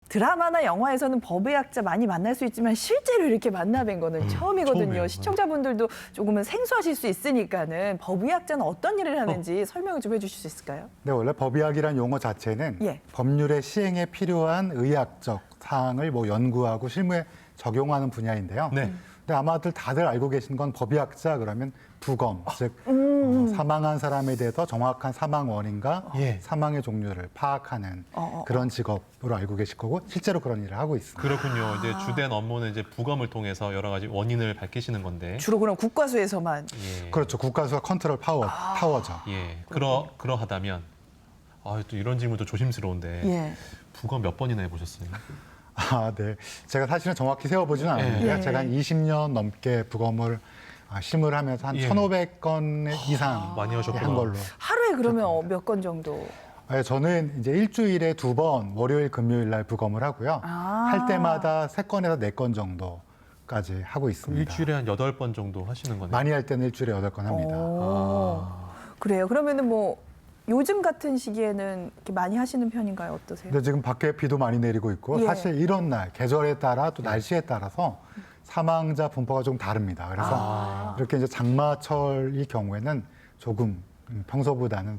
드라마나 영화에서는 법의학자 많이 만날 수 있지만 실제로 이렇게 만나뵌 거는 처음이거든요. 처음이에요. 시청자분들도 조금은 생소하실 수 있으니까는 법의학자는 어떤 일을 하는지 설명을 좀 해주실 수 있을까요? 네, 원래 법의학이란 용어 자체는 예. 법률의 시행에 필요한 의학적 사항을 뭐 연구하고 실무에 적용하는 분야인데요. 네. 근데 아마들 다들 알고 계신 건 법의학자 그러면 부검, 즉 사망한 사람에 대해서 정확한 사망 원인과 예. 사망의 종류를 파악하는 그런 직업으로 알고 계실 거고 실제로 그런 일을 하고 있습니다. 그렇군요. 이제 주된 업무는 이제 부검을 통해서 여러 가지 원인을 밝히시는 건데. 주로 그럼 국과수에서만. 예. 그렇죠. 국가수가 컨트롤 타워죠. 예. 그러하다면 또 이런 질문도 조심스러운데 예. 부검 몇 번이나 해보셨어요? 아, 네. 제가 사실은 정확히 세워보지는 않았는데요. 예. 제가 한 20년 넘게 부검을 실무를 하면서 한 예. 1,500건 이상 많이 하셨구나. 한 걸로. 하루에 그러면 몇 건 정도? 네, 저는 이제 일주일에 2번, 월요일, 금요일 날 부검을 하고요. 할 때마다 3건에서 4건 정도까지 하고 있습니다. 일주일에 한 8번 정도 하시는 거네요. 많이 할 때는 일주일에 8건 합니다. 그래요. 그러면은 뭐 요즘 같은 시기에는 이렇게 많이 하시는 편인가요? 어떠세요? 근데 지금 밖에 비도 많이 내리고 있고 예. 사실 이런 날, 계절에 따라 또 날씨에 따라서 사망자 분포가 좀 다릅니다. 그래서 이렇게 이제 장마철일 경우에는 조금 평소보다는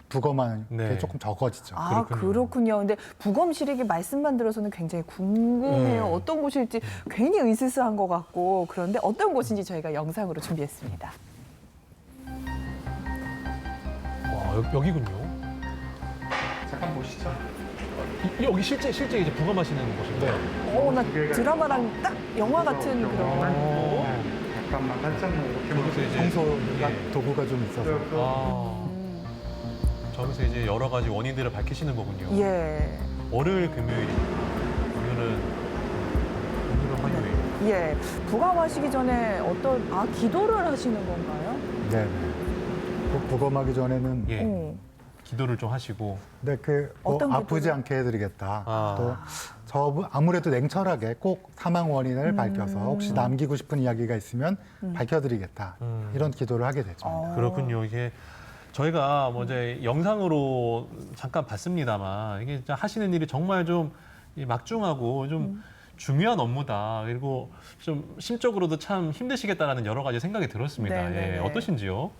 부검하는 게 네. 조금 적어지죠. 그렇군요. 근데 부검실 이게 말씀만 들어서는 굉장히 궁금해요. 어떤 곳일지 괜히 으스스한 것 같고 그런데 어떤 곳인지 저희가 영상으로 준비했습니다. 여기군요. 잠깐 보시죠. 여기 실제 이제 부검하시는 곳인데. 나 드라마랑 딱 영화 같은 그런. 잠깐만 살짝만 이렇게 저기서 이제 청소 예. 도구가 좀 있어서. 저기서 이제 여러 가지 원인들을 밝히시는 거군요. 예. 월요일, 금요일, 오늘은 화요일. 예. 부검하시기 전에 기도를 하시는 건가요? 네. 부검하기 전에는 예. 어. 기도를 좀 하시고. 네, 어떤 아프지 기도를? 않게 해드리겠다. 아. 또 아무래도 냉철하게 꼭 사망 원인을 밝혀서 혹시 남기고 싶은 이야기가 있으면 밝혀드리겠다. 이런 기도를 하게 되죠. 그렇군요. 이게 저희가 뭐 이제 영상으로 잠깐 봤습니다만 이게 진짜 하시는 일이 정말 좀 막중하고 좀 중요한 업무다. 그리고 좀 심적으로도 참 힘드시겠다라는 여러 가지 생각이 들었습니다. 네네네. 예, 어떠신지요?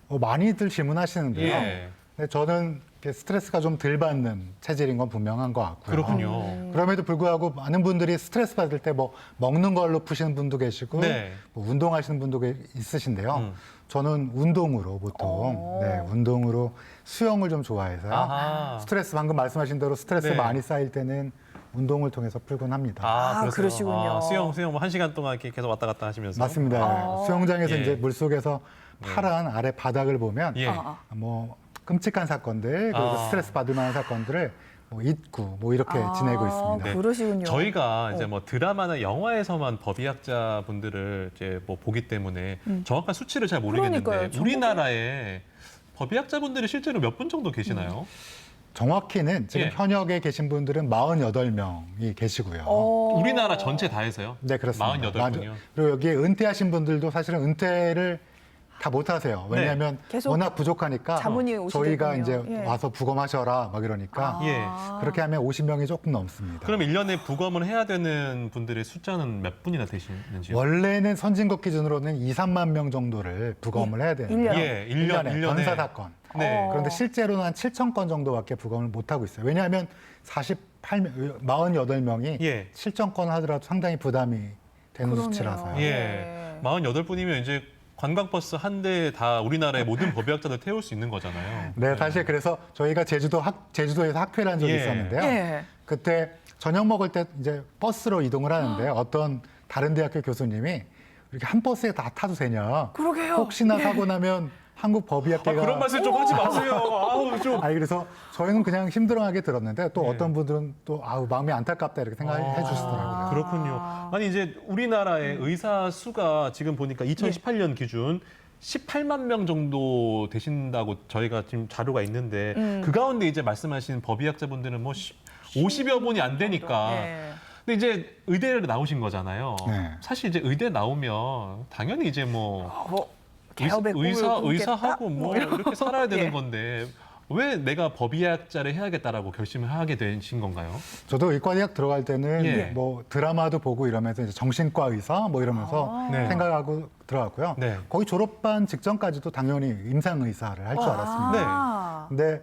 많이들 질문하시는데요. 예. 근데 저는 이렇게 스트레스가 좀 덜 받는 체질인 건 분명한 것 같고요. 그렇군요. 그럼에도 불구하고 많은 분들이 스트레스 받을 때 뭐 먹는 걸로 푸시는 분도 계시고 네. 뭐 운동하시는 분도 있으신데요. 저는 운동으로 보통 운동으로 수영을 좀 좋아해서요. 아하. 스트레스 방금 말씀하신 대로 스트레스 네. 많이 쌓일 때는 운동을 통해서 풀곤 합니다. 그러세요. 그러시군요. 수영 뭐 1시간 동안 이렇게 계속 왔다 갔다 하시면서. 맞습니다. 수영장에서 예. 이제 물속에서 파란 아래 바닥을 보면 예. 뭐 끔찍한 사건들 그리고 스트레스 받을 만한 사건들을 뭐 잊고 뭐 이렇게 지내고 있습니다. 네. 그러시군요. 저희가 이제 뭐 드라마나 영화에서만 법의학자 분들을 이제 뭐 보기 때문에 정확한 수치를 잘 모르겠는데 그러니까요. 우리나라에 법의학자 분들이 실제로 몇 분 정도 계시나요? 정확히는 지금 예. 현역에 계신 분들은 48명이 계시고요. 우리나라 전체 다 해서요? 네, 그렇습니다. 48분이요? 그리고 여기에 은퇴하신 분들도 사실은 은퇴를 다 못하세요. 왜냐하면 계속 워낙 부족하니까 자문이 저희가 오시겠군요. 이제 예. 와서 부검하셔라 막 이러니까 예. 그렇게 하면 50명이 조금 넘습니다. 그럼 1년에 부검을 해야 되는 분들의 숫자는 몇 분이나 되시는지요? 원래는 선진국 기준으로는 2, 3만 명 정도를 부검을 해야 되는데 1년. 예, 1년에. 변사 사건. 네. 그런데 실제로는 한 7천 건 정도밖에 부검을 못 하고 있어요. 왜냐하면 48명이 예. 7천 건 하더라도 상당히 부담이 되는 그러네요. 수치라서요. 예. 48분이면 이제 관광버스 한 대에 다 우리나라의 모든 법의학자들 태울 수 있는 거잖아요. 네, 사실 그래서 저희가 제주도에서 학회를 한 적이 예. 있었는데요. 예. 그때 저녁 먹을 때 이제 버스로 이동을 하는데 어떤 다른 대학교 교수님이 이렇게 한 버스에 다 타도 되냐? 그러게요. 혹시나 예. 사고 나면 한국 법의학계가 그런 말씀 좀 하지 마세요. 아우 좀. 아니 그래서 저희는 그냥 힘들어하게 들었는데 또 어떤 분들은 또 마음이 안타깝다 이렇게 생각해 주시더라고요. 그렇군요. 아니 이제 우리나라의 의사 수가 지금 보니까 2018년 기준 18만 명 정도 되신다고 저희가 지금 자료가 있는데 그 가운데 이제 말씀하신 법의학자분들은 뭐 50여 분이 안 되니까. 예. 근데 이제 의대를 나오신 거잖아요. 네. 사실 이제 의대 나오면 당연히 이제 뭐 개업의 꿈을 꾸겠다? 의사하고 뭐 이렇게 살아야 되는 예. 건데 왜 내가 법의학자를 해야겠다라고 결심을 하게 되신 건가요? 저도 의과대학 들어갈 때는 예. 뭐 드라마도 보고 이러면서 이제 정신과 의사 뭐 이러면서 네. 생각하고 들어갔고요. 네. 거의 졸업반 직전까지도 당연히 임상 의사를 할 줄 알았습니다. 아. 근데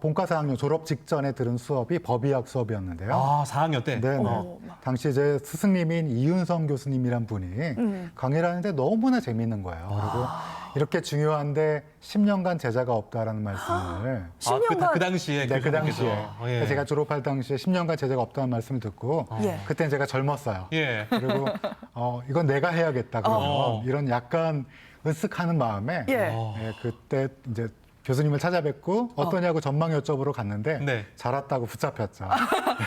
본과 4학년 졸업 직전에 들은 수업이 법의학 수업이었는데요. 아, 4학년 때? 네, 어머. 당시 제 스승님인 이윤성 교수님이란 분이 강의를 하는데 너무나 재미있는 거예요. 그리고 이렇게 중요한데 10년간 제자가 없다라는 말씀을 10년간 그 당시에 네, 그 당시에 교수님께서. 예. 제가 졸업할 당시에 10년간 제자가 없다는 말씀을 듣고 예. 그때는 제가 젊었어요. 예. 그리고 이건 내가 해야겠다 그러면 어. 이런 약간 으쓱하는 마음에 예. 예, 그때 이제 교수님을 찾아뵙고 어떠냐고 전망 여쭤보러 갔는데 네. 잘 왔다고 붙잡혔죠.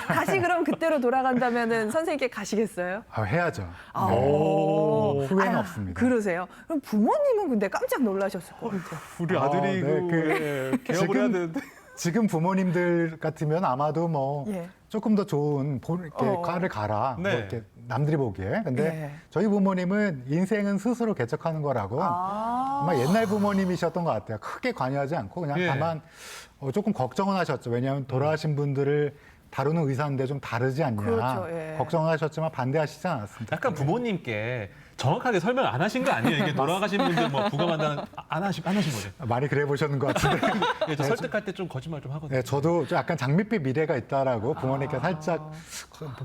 다시 그럼 그때로 돌아간다면은 선생님께 가시겠어요? 해야죠. 아, 네. 오. 후회는 아, 없습니다. 그러세요. 그럼 부모님은 근데 깜짝 놀라셨을 것 같아요. 우리 아, 아들이 네, 개업을 해야 되는데. 지금 부모님들 같으면 아마도 뭐 예. 조금 더 좋은 이렇게 과를 가라. 네. 뭐 이렇게 남들이 보기에. 근데 예. 저희 부모님은 인생은 스스로 개척하는 거라고 아마 옛날 부모님이셨던 것 같아요. 크게 관여하지 않고 그냥 예. 다만 조금 걱정은 하셨죠. 왜냐하면 돌아가신 분들을 다루는 의사인데 좀 다르지 않냐. 그렇죠, 예. 걱정은 하셨지만 반대하시지 않았습니다. 약간 부모님께 정확하게 설명 안 하신 거 아니에요? 이게 돌아가신 분들 뭐 부검한다는 안 하신 거죠? 많이 그래 보셨는 것 같은데. 예, 저 설득할 때 좀 거짓말 좀 하거든요. 네, 저도 좀 약간 장밋빛 미래가 있다라고 부모님께 살짝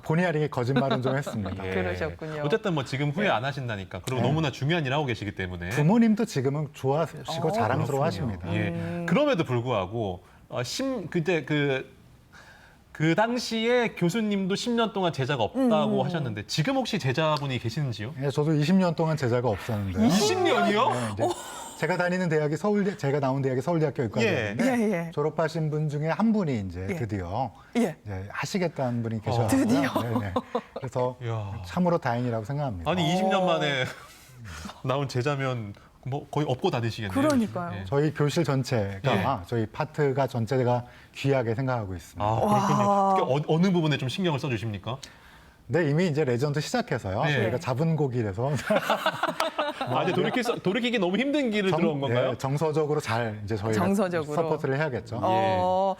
본의 아니게 거짓말은 좀 했습니다. 예. 그러셨군요. 어쨌든 뭐 지금 후회 안 하신다니까. 그리고 너무나 중요한 일 하고 계시기 때문에. 부모님도 지금은 좋아하시고 자랑스러워 하십니다. 예. 그럼에도 불구하고 그때 그 당시에 교수님도 10년 동안 제자가 없다고 하셨는데 지금 혹시 제자분이 계시는지요? 예, 저도 20년 동안 제자가 없었는데요. 20년이요? 네, 이제 제가 다니는 대학이 제가 나온 대학이 서울대학교 의과대학인데 예, 예. 졸업하신 분 중에 한 분이 이제 예. 드디어 예. 이제 하시겠다는 분이 계셔서 드디어? 네네. 그래서 이야. 참으로 다행이라고 생각합니다. 아니 20년 만에 나온 제자면 뭐 거의 업고 다니시겠네요. 그러니까요. 예. 저희 교실 전체가 예. 저희 파트가 전체가 귀하게 생각하고 있습니다. 아, 그렇군요. 특히 어느 부분에 좀 신경을 써주십니까? 네, 이미 이제 레전드 시작해서요. 네. 저희가 잡은 고기라서 이제 돌이키기 너무 힘든 길을 들어온 건가요? 네, 정서적으로 잘 이제 저희가 정서적으로. 서포트를 해야겠죠.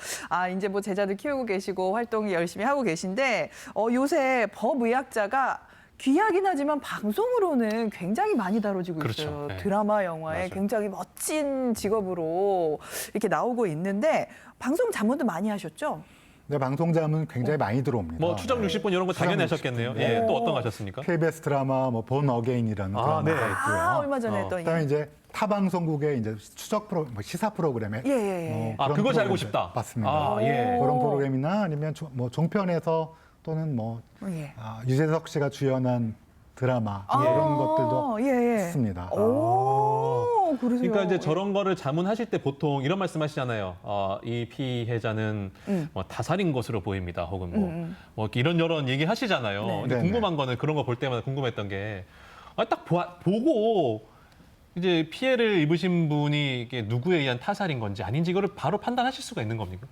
이제 뭐 제자들 키우고 계시고 활동 열심히 하고 계신데 요새 법의학자가 귀하긴 하지만 방송으로는 굉장히 많이 다뤄지고 그렇죠. 있어요. 네. 드라마, 영화에 맞아요. 굉장히 멋진 직업으로 이렇게 나오고 있는데 방송 자문도 많이 하셨죠? 네, 방송자문 굉장히 많이 들어옵니다. 뭐 추정 60분 이런 거 당연히 하셨겠네요. 예, 또 어떤 거 하셨습니까? KBS 드라마 본 어게인이라는 아, 드라마가 네. 있고요. 얼마 전에 했던 그다음에 이제 타 방송국의 이제 시사 프로그램에 예, 예, 예. 아, 그런 그것이 알고 프로그램들 싶다. 맞습니다. 아, 예. 그런 프로그램이나 아니면 뭐 종편에서 또는 뭐 예. 유재석 씨가 주연한 드라마 이런 것들도 있습니다. 오, 그러세요. 그러니까 이제 저런 거를 자문하실 때 보통 이런 말씀하시잖아요. 이 피해자는 뭐 타살인 것으로 보입니다. 혹은 뭐 이런 얘기 하시잖아요. 네. 근데 네네. 궁금한 거는 그런 거 볼 때마다 궁금했던 게 딱 보고 이제 피해를 입으신 분이 이게 누구에 의한 타살인 건지 아닌지 이거를 바로 판단하실 수가 있는 겁니까?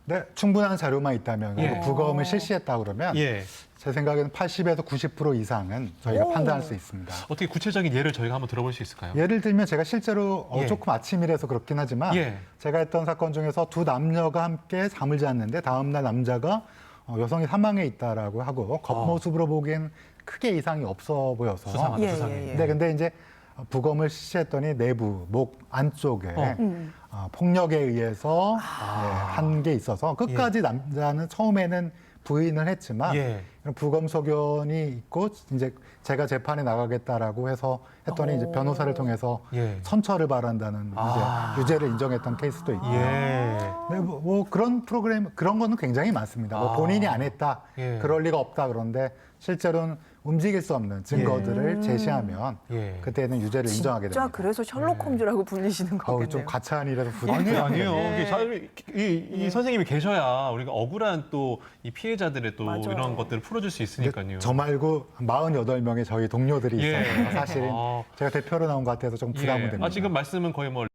네, 충분한 자료만 있다면 예. 그리고 부검을 실시했다 그러면 예. 제 생각에는 80에서 90% 이상은 저희가 판단할 수 있습니다. 어떻게 구체적인 예를 저희가 한번 들어볼 수 있을까요? 예를 들면 제가 실제로 예. 조금 아침이라서 그렇긴 하지만 예. 제가 했던 사건 중에서 두 남녀가 함께 잠을 잤는데 다음날 남자가 여성이 사망해 있다라고 하고 겉모습으로 보기엔 크게 이상이 없어 보여서 수상하다, 예, 수상해. 예, 예. 네, 근데 이제 부검을 실시했더니 내부 목 안쪽에 폭력에 의해서 한 게 있어서 끝까지 남자는 처음에는 부인을 했지만 예. 이런 부검 소견이 있고 이제 제가 재판에 나가겠다라고 해서 했더니 이제 변호사를 통해서 예. 선처를 바란다는 이제 유죄를 인정했던 케이스도 있고. 예. 네, 뭐 그런 프로그램 그런 거는 굉장히 많습니다. 뭐 본인이 안 했다, 예. 그럴 리가 없다 그런데 실제로는 움직일 수 없는 증거들을 제시하면 예. 그때는 유죄를 인정하게 진짜 됩니다. 그래서 셜록 홈즈라고 불리시는 거겠네요. 좀 가차안이라서 부담이 아니에요. 네. 이 선생님이 계셔야 우리가 억울한 또 이 피해자들의 또 맞아요. 이런 것들을 풀어줄 수 있으니까요. 저 말고 48명의 저희 동료들이 예. 있어요. 사실은 아. 제가 대표로 나온 것 같아서 좀 부담은 예. 됩니다. 지금 말씀은 거의 뭐